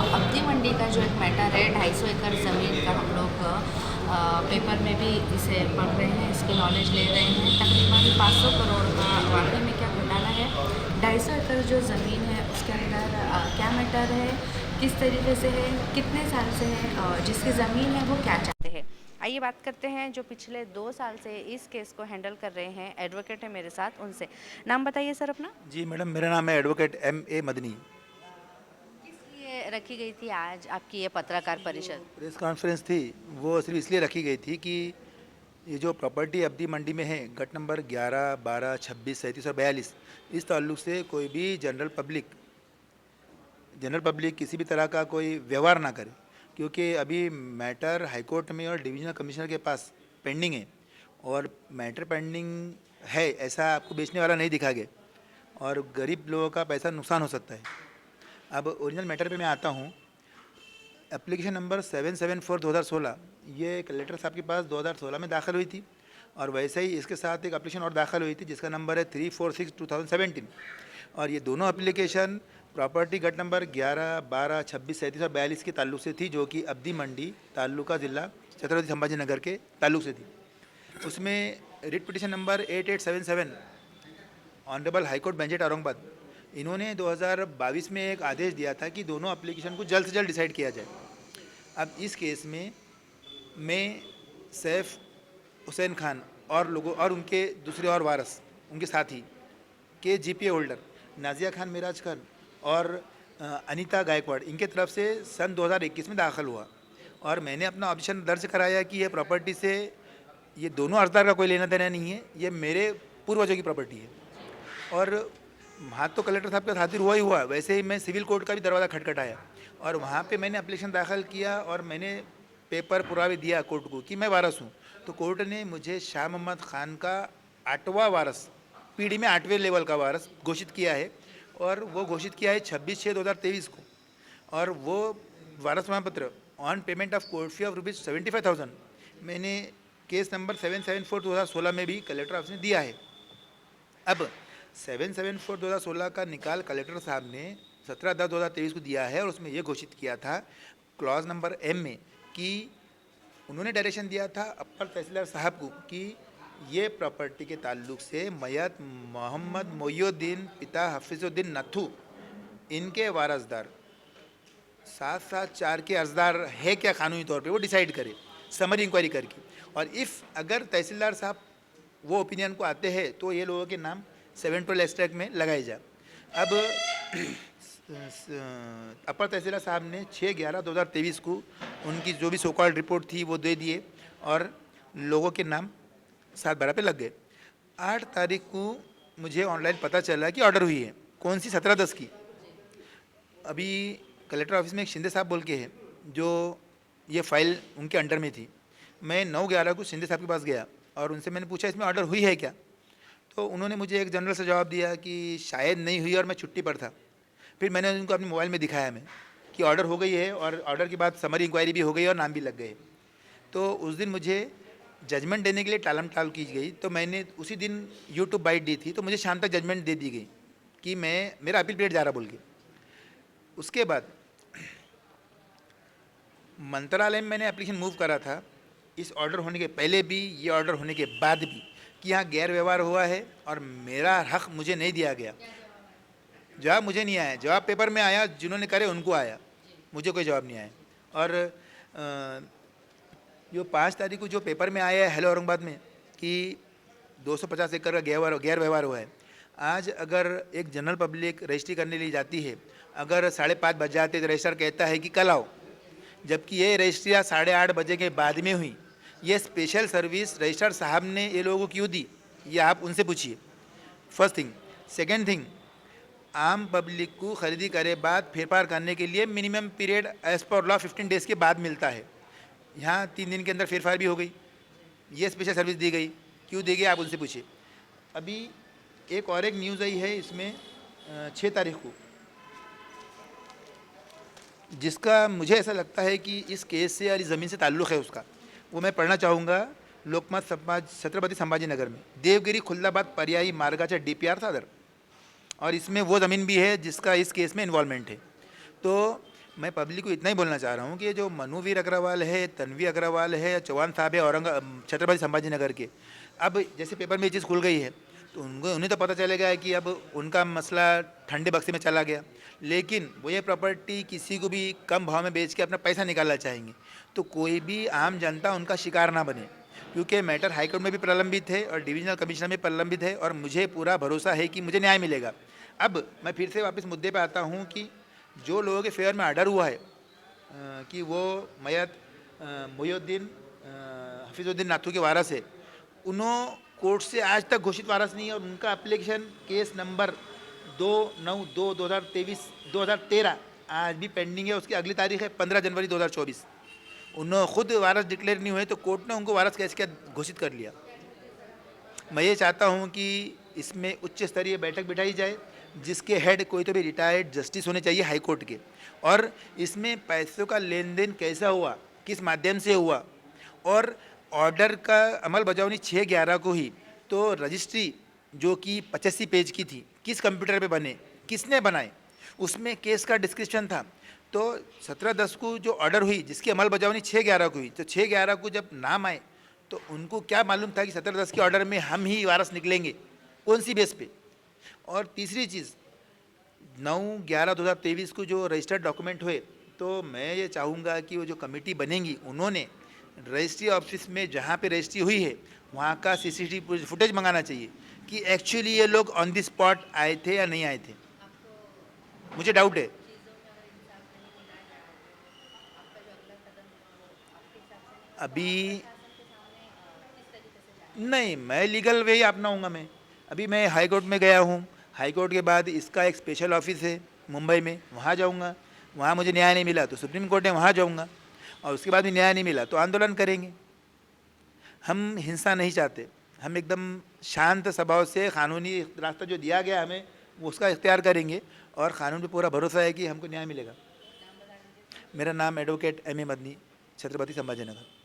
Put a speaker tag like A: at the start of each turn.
A: अब्दी मंडी का जो एक मैटर है 250 एकड़ ज़मीन का हम लोग पेपर में भी इसे पढ़ रहे हैं, इसकी नॉलेज ले रहे हैं। तकरीबन 500 करोड़ का वाकई में क्या घोटाला है, 250 एकड़ जो ज़मीन है उसके अंदर क्या मैटर है, किस तरीके से है, कितने साल से है, जिसकी ज़मीन है वो क्या चाहते हैं। आइए बात करते हैं जो पिछले 2 साल से इस केस को हैंडल कर रहे हैं, एडवोकेट है मेरे साथ, उनसे। नाम बताइए सर अपना।
B: जी मैडम, मेरा नाम है एडवोकेट M A मदनी।
A: ये रखी गई थी आज आपकी ये पत्रकार
B: जो
A: परिषद।
B: प्रेस कॉन्फ्रेंस थी वो सिर्फ इसलिए रखी गई थी कि ये जो प्रॉपर्टी अब्दी मंडी में है, गट नंबर 11, 12, 26, 37 और 42, इस ताल्लुक से कोई भी जनरल पब्लिक किसी भी तरह का कोई व्यवहार ना करे, क्योंकि अभी मैटर हाईकोर्ट में और डिविजनल कमिश्नर के पास पेंडिंग है। और मैटर पेंडिंग है ऐसा आपको बेचने वाला नहीं दिखा गया, और गरीब लोगों का पैसा नुकसान हो सकता है। अब ओरिजिनल मैटर पे मैं आता हूँ। एप्लीकेशन नंबर 774/2016 ये कलेक्टर साहब के पास 2016 में दाखिल हुई थी, और वैसे ही इसके साथ एक एप्लीकेशन और दाखिल हुई थी जिसका नंबर है 346/2017। और ये दोनों एप्लीकेशन प्रॉपर्टी गट नंबर 11, 12, 26, 37 और 42 के ताल्लुक से थी, जो कि अब्दी मंडी तालुका ज़िला छत्रपति संभाजी नगर के ताल्लुक से थी। उसमें writ petition number 8877 honourable high court bench at Aurangabad, इन्होंने 2022 में एक आदेश दिया था कि दोनों एप्लीकेशन को जल्द से जल्द डिसाइड किया जाए। अब इस केस में मैं सैफ हुसैन खान और लोगों और उनके दूसरे और वारस, उनके साथी के GPA होल्डर नाजिया खान मिराज खान और अनीता गायकवाड़, इनके तरफ से सन 2021 में दाखिल हुआ। और मैंने अपना ऑब्जेक्शन दर्ज कराया कि यह प्रॉपर्टी से ये दोनों अर्जदार का कोई लेना देना नहीं है, ये मेरे पूर्वजों की प्रॉपर्टी है। और हाथ तो कलेक्टर साहब के साथ हाजिर हुआ ही हुआ, वैसे ही मैं सिविल कोर्ट का भी दरवाज़ा खटखटाया और वहाँ पे मैंने एप्लीकेशन दाखिल किया और मैंने पेपर पुरावे दिया कोर्ट को कि मैं वारस हूँ। तो कोर्ट ने मुझे शाह मोहम्मद खान का 8वां वारस, पीढ़ी में 8वें लेवल का वारस घोषित किया है, और वो घोषित किया है 26/6/2023 को। और वो वारस प्रमाण पत्र on payment of court fee of ₹75,000 मैंने केस नंबर 774/2016 में भी कलेक्टर ऑफिस में दिया है। अब 774/2016 का निकाल कलेक्टर साहब ने 17/10/2023 को दिया है, और उसमें यह घोषित किया था क्लॉज नंबर M में कि उन्होंने डायरेक्शन दिया था अपर तहसीलदार साहब को कि ये प्रॉपर्टी के ताल्लुक से मयत मोहम्मद मोयुद्दीन पिता हफीजुद्दीन नथू, इनके वारसदार 774 के अर्जदार है क्या कानूनी तौर पे, वो डिसाइड करे समरी इंक्वायरी करके। और इफ़ अगर तहसीलदार साहब वो ओपिनियन को आते हैं तो ये लोगों के नाम 712 एक्सट्रैक्ट में लगाए जाए। अब अपर तहसीलदार साहब ने 6/11/2023 को उनकी जो भी सोकॉल्ड रिपोर्ट थी वो दे दिए, और लोगों के नाम 7/12 पे लग गए। 8 तारीख को मुझे ऑनलाइन पता चला कि ऑर्डर हुई है, कौन सी, 17/10 की। अभी कलेक्टर ऑफिस में एक शिंदे साहब बोल के है जो ये फाइल उनके अंडर में थी। मैं 9/11 को शिंदे साहब के पास गया और उनसे मैंने पूछा इसमें ऑर्डर हुई है क्या। तो उन्होंने मुझे एक जनरल से जवाब दिया कि शायद नहीं हुई और मैं छुट्टी पर था। फिर मैंने उनको अपने मोबाइल में दिखाया मैं कि ऑर्डर हो गई है, और ऑर्डर के बाद समरी इंक्वायरी भी हो गई और नाम भी लग गए। तो उस दिन मुझे जजमेंट देने के लिए टालम टाल की गई, तो मैंने उसी दिन यूट्यूब बाइट दी थी, तो मुझे शाम तक जजमेंट दे दी गई कि मेरा अपील पीरियड जा रहा बोल के। उसके बाद मंत्रालय में मैंने एप्लीकेशन मूव करा था, इस ऑर्डर होने के पहले भी, ये ऑर्डर होने के बाद भी, कि यहाँ गैर व्यवहार हुआ है और मेरा हक मुझे नहीं दिया गया। जवाब मुझे नहीं आया, जवाब पेपर में आया, जिन्होंने करे उनको आया, मुझे कोई जवाब नहीं आया। और जो 5 तारीख को जो पेपर में आया है हेलो औरंगाबाद में कि 250 एकड़ का गैर व्यवहार हुआ है, आज अगर एक जनरल पब्लिक रजिस्ट्री करने लिए जाती है, अगर 5:30 बज जाते तो रजिस्ट्रार कहता है कि कल आओ, जबकि ये रजिस्ट्रियाँ 8:30 बजे के बाद में हुई। ये स्पेशल सर्विस रजिस्ट्रार साहब ने ये लोगों को क्यों दी, ये आप उनसे पूछिए, फर्स्ट थिंग। सेकेंड थिंग, आम पब्लिक को खरीदी करे बाद फेरफार करने के लिए minimum period as per law 15 days के बाद मिलता है। यहाँ 3 दिन के अंदर फेरफार भी हो गई, ये स्पेशल सर्विस दी गई, क्यों दी गई आप उनसे पूछिए। अभी एक और एक न्यूज़ आई है इसमें 6 तारीख को, जिसका मुझे ऐसा लगता है कि इस केस से और इस ज़मीन से ताल्लुक़ है उसका, वो मैं पढ़ना चाहूँगा। लोकमत समाज छत्रपति संभाजी नगर में देवगिरी खुल्दाबाद पर्यायी मार्गाचा DPR सादर, और इसमें वो ज़मीन भी है जिसका इस केस में इन्वॉल्वमेंट है। तो मैं पब्लिक को इतना ही बोलना चाह रहा हूँ कि ये जो मनुवीर अग्रवाल है, तन्वी अग्रवाल है, चौहान साहब है छत्रपति संभाजी नगर के, अब जैसे पेपर में ये चीज़ खुल गई है तो उनको उन्हें तो पता चलेगा कि अब उनका मसला ठंडे बक्से में चला गया, लेकिन वो ये प्रॉपर्टी किसी को भी कम भाव में बेच के अपना पैसा निकालना चाहेंगे, तो कोई भी आम जनता उनका शिकार ना बने, क्योंकि मैटर हाईकोर्ट में भी प्रलंबित है और डिविजनल कमिश्नर में प्रलंबित है और मुझे पूरा भरोसा है कि मुझे न्याय मिलेगा। अब मैं फिर से वापस मुद्दे पे आता हूँ कि जो लोगों के फेवर में ऑर्डर हुआ है कि वो मयत मोहिउद्दीन हफीजुद्दीन नाथू के वारस है, उन्होंने कोर्ट से आज तक घोषित वारस नहीं है और उनका एप्लीकेशन केस नंबर 292/2023 आज भी पेंडिंग है। उसकी अगली तारीख है 15 जनवरी 2024। उन्होंने खुद वारस डिक्लेयर नहीं हुए तो कोर्ट ने उनको वारस कैसे घोषित कर लिया। मैं ये चाहता हूँ कि इसमें उच्च स्तरीय बैठक बिठाई जाए जिसके हेड कोई तो भी रिटायर्ड जस्टिस होने चाहिए हाई कोर्ट के, और इसमें पैसों का लेन देन कैसा हुआ, किस माध्यम से हुआ, और ऑर्डर का अमल बजावनी 6/11 को ही, तो रजिस्ट्री जो कि 85 पेज की थी किस कंप्यूटर पे बने, किसने बनाए, उसमें केस का डिस्क्रिप्शन था। तो 17/10 को जो ऑर्डर हुई जिसकी अमल बजावनी 6/11 को हुई, तो 6/11 को जब नाम आए तो उनको क्या मालूम था कि 17/10 के ऑर्डर में हम ही वारस निकलेंगे, कौन सी बेस पे। और तीसरी चीज़ 9/11/2023 को जो रजिस्टर्ड डॉक्यूमेंट हुए, तो मैं ये चाहूँगा कि वो जो कमेटी बनेंगी उन्होंने रजिस्ट्री ऑफिस में जहाँ पे रजिस्ट्री हुई है वहाँ का CCTV फुटेज मंगाना चाहिए कि एक्चुअली ये लोग ऑन द स्पॉट आए थे या नहीं आए थे। मुझे डाउट है। अभी नहीं, मैं लीगल वे ही अपनाऊंगा। मैं अभी मैं हाई कोर्ट में गया हूँ, हाई कोर्ट के बाद इसका एक स्पेशल ऑफिस है मुंबई में, वहाँ जाऊँगा। वहाँ मुझे न्याय नहीं मिला तो सुप्रीम कोर्ट है, वहाँ जाऊँगा। और उसके बाद भी न्याय नहीं मिला तो आंदोलन करेंगे। हम हिंसा नहीं चाहते, हम एकदम शांत स्वभाव से कानूनी रास्ता जो दिया गया हमें वो उसका इख्तियार करेंगे और कानून पे पूरा भरोसा है कि हमको न्याय मिलेगा। मेरा नाम एडवोकेट M.A. मदनी, छत्रपति संभाजी नगर।